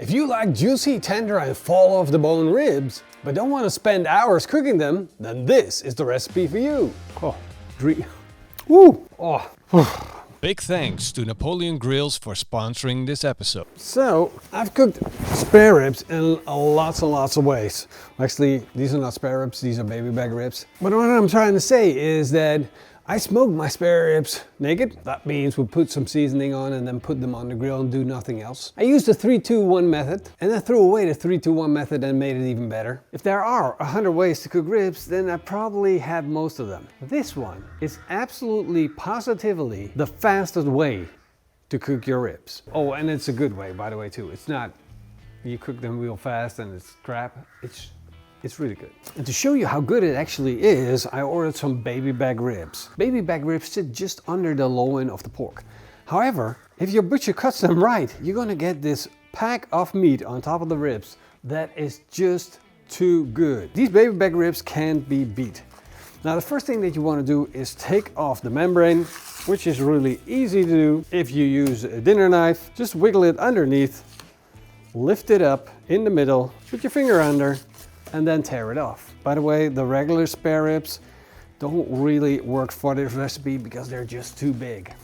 If you like juicy, tender and fall off the bone ribs, but don't want to spend hours cooking them, then this is the recipe for you. Oh, woo! Oh. Big thanks to Napoleon Grills for sponsoring this episode. So, I've cooked spare ribs in lots and lots of ways. Actually, these are not spare ribs, these are baby back ribs. But what I'm trying to say is that I smoked my spare ribs naked. That means we put some seasoning on and then put them on the grill and do nothing else. I used the 3-2-1 method and I threw away the 3-2-1 method and made it even better. If there are 100 ways to cook ribs, then I probably have most of them. This one is absolutely positively the fastest way to cook your ribs. Oh, and it's a good way, by the way, too. It's not you cook them real fast and it's crap. It's really good. And to show you how good it actually is, I ordered some baby back ribs. Baby back ribs sit just under the loin of the pork. However, if your butcher cuts them right, you're gonna get this pack of meat on top of the ribs that is just too good. These baby back ribs can't be beat. Now the first thing that you want to do is take off the membrane, which is really easy to do. If you use a dinner knife, just wiggle it underneath, lift it up in the middle, put your finger under, and then tear it off. By the way, the regular spare ribs don't really work for this recipe because they're just too big.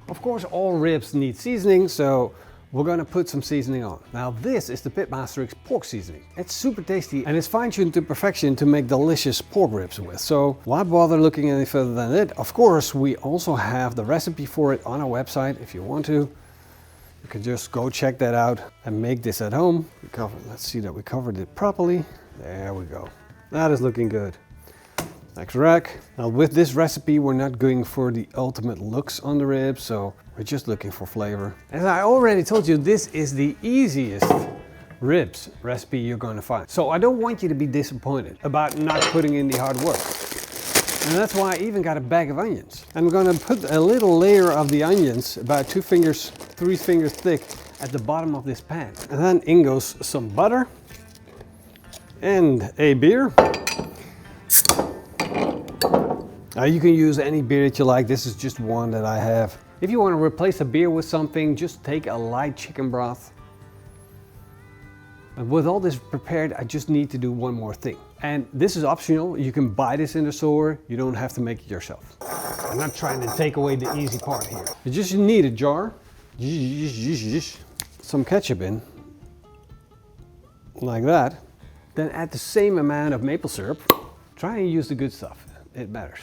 Of course, all ribs need seasoning, so we're gonna put some seasoning on. Now this is the Pitmaster pork seasoning. It's super tasty and it's fine-tuned to perfection to make delicious pork ribs with. So why bother looking any further than it? Of course, we also have the recipe for it on our website if you want to. You can just go check that out and make this at home. Let's see that we covered it properly. There we go. That is looking good. Next rack. Now with this recipe, we're not going for the ultimate looks on the ribs, so we're just looking for flavor. As I already told you, this is the easiest ribs recipe you're going to find. So I don't want you to be disappointed about not putting in the hard work. And that's why I even got a bag of onions. I'm gonna put a little layer of the onions, about 3 fingers thick, at the bottom of this pan. And then in goes some butter and a beer. Now you can use any beer that you like. This is just one that I have. If you want to replace a beer with something, just take a light chicken broth. And with all this prepared, I just need to do one more thing. And this is optional. You can buy this in the store. You don't have to make it yourself. I'm not trying to take away the easy part here. You just need a jar, some ketchup in, like that. Then add the same amount of maple syrup. Try and use the good stuff. It matters.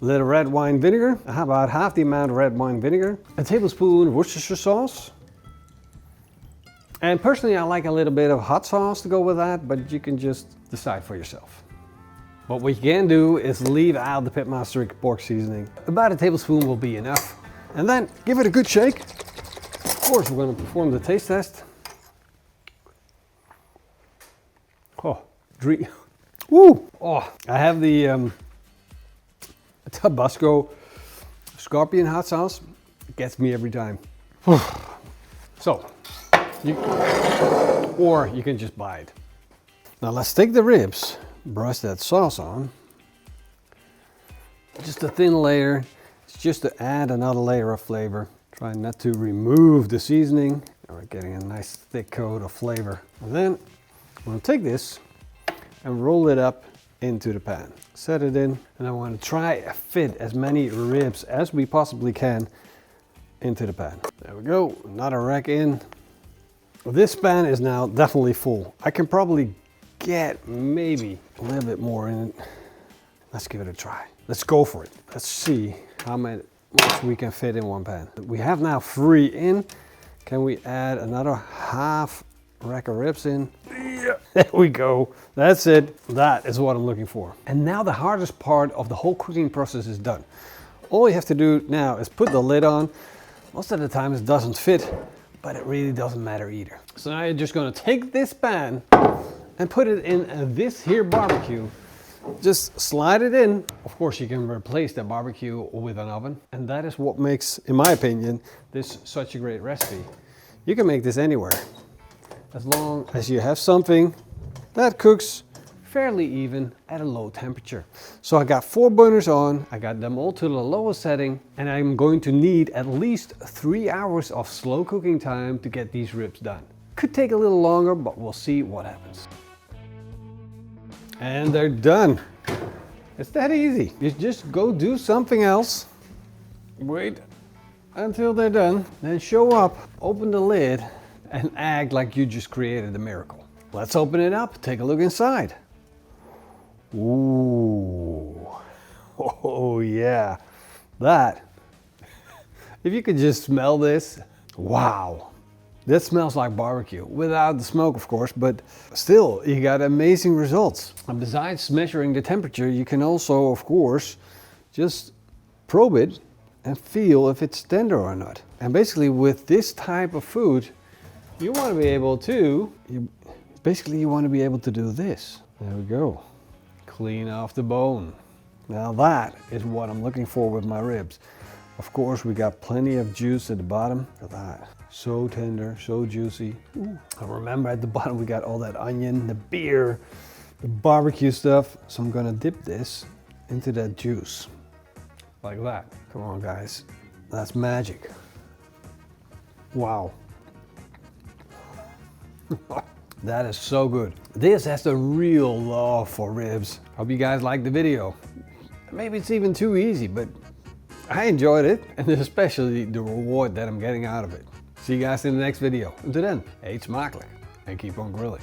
A little red wine vinegar. How about half the amount of red wine vinegar? A tablespoon Worcestershire sauce. And personally, I like a little bit of hot sauce to go with that, but you can just decide for yourself. What we can do is leave out the Pitmaster pork seasoning. About a tablespoon will be enough. And then give it a good shake. Of course, we're going to perform the taste test. Oh, woo! Oh, I have the Tabasco Scorpion hot sauce. It gets me every time. So. Or you can just buy it. Now let's take the ribs, brush that sauce on. Just a thin layer. It's just to add another layer of flavor. Try not to remove the seasoning. Now we're getting a nice thick coat of flavor. And then I'm going to take this and roll it up into the pan. Set it in, and I want to try to fit as many ribs as we possibly can into the pan. There we go, another rack in. This pan is now definitely full. I can probably get maybe a little bit more in it. Let's give it a try. Let's go for it. Let's see how much we can fit in one pan. We have now 3 in. Can we add another half rack of ribs in? Yeah, there we go. That's it. That is what I'm looking for. And now the hardest part of the whole cooking process is done. All you have to do now is put the lid on. Most of the time it doesn't fit, but it really doesn't matter either. So now you're just gonna take this pan and put it in this here barbecue. Just slide it in. Of course, you can replace the barbecue with an oven. And that is what makes, in my opinion, this such a great recipe. You can make this anywhere. As long as you have something that cooks fairly even at a low temperature. So I got 4 burners on, I got them all to the lowest setting, and I'm going to need at least 3 hours of slow cooking time to get these ribs done. Could take a little longer, but we'll see what happens. And they're done. It's that easy. You just go do something else, wait until they're done, then show up, open the lid, and act like you just created a miracle. Let's open it up, take a look inside. Ooh, oh yeah, that. If you could just smell this, wow. That smells like barbecue, without the smoke of course, but still, you got amazing results. And besides measuring the temperature, you can also, of course, just probe it and feel if it's tender or not. And basically with this type of food, you want to be able to, you want to be able to do this. There we go. Clean off the bone. Now that is what I'm looking for with my ribs. Of course, we got plenty of juice at the bottom. Look at that. So tender, so juicy. Ooh. And remember at the bottom we got all that onion, the beer, the barbecue stuff. So I'm gonna dip this into that juice. Like that. Come on guys, that's magic. Wow. That is so good. This has the real love for ribs. Hope you guys liked the video. Maybe it's even too easy, but I enjoyed it, and especially the reward that I'm getting out of it. See you guys in the next video. Until then, eet smakelijk and keep on grilling.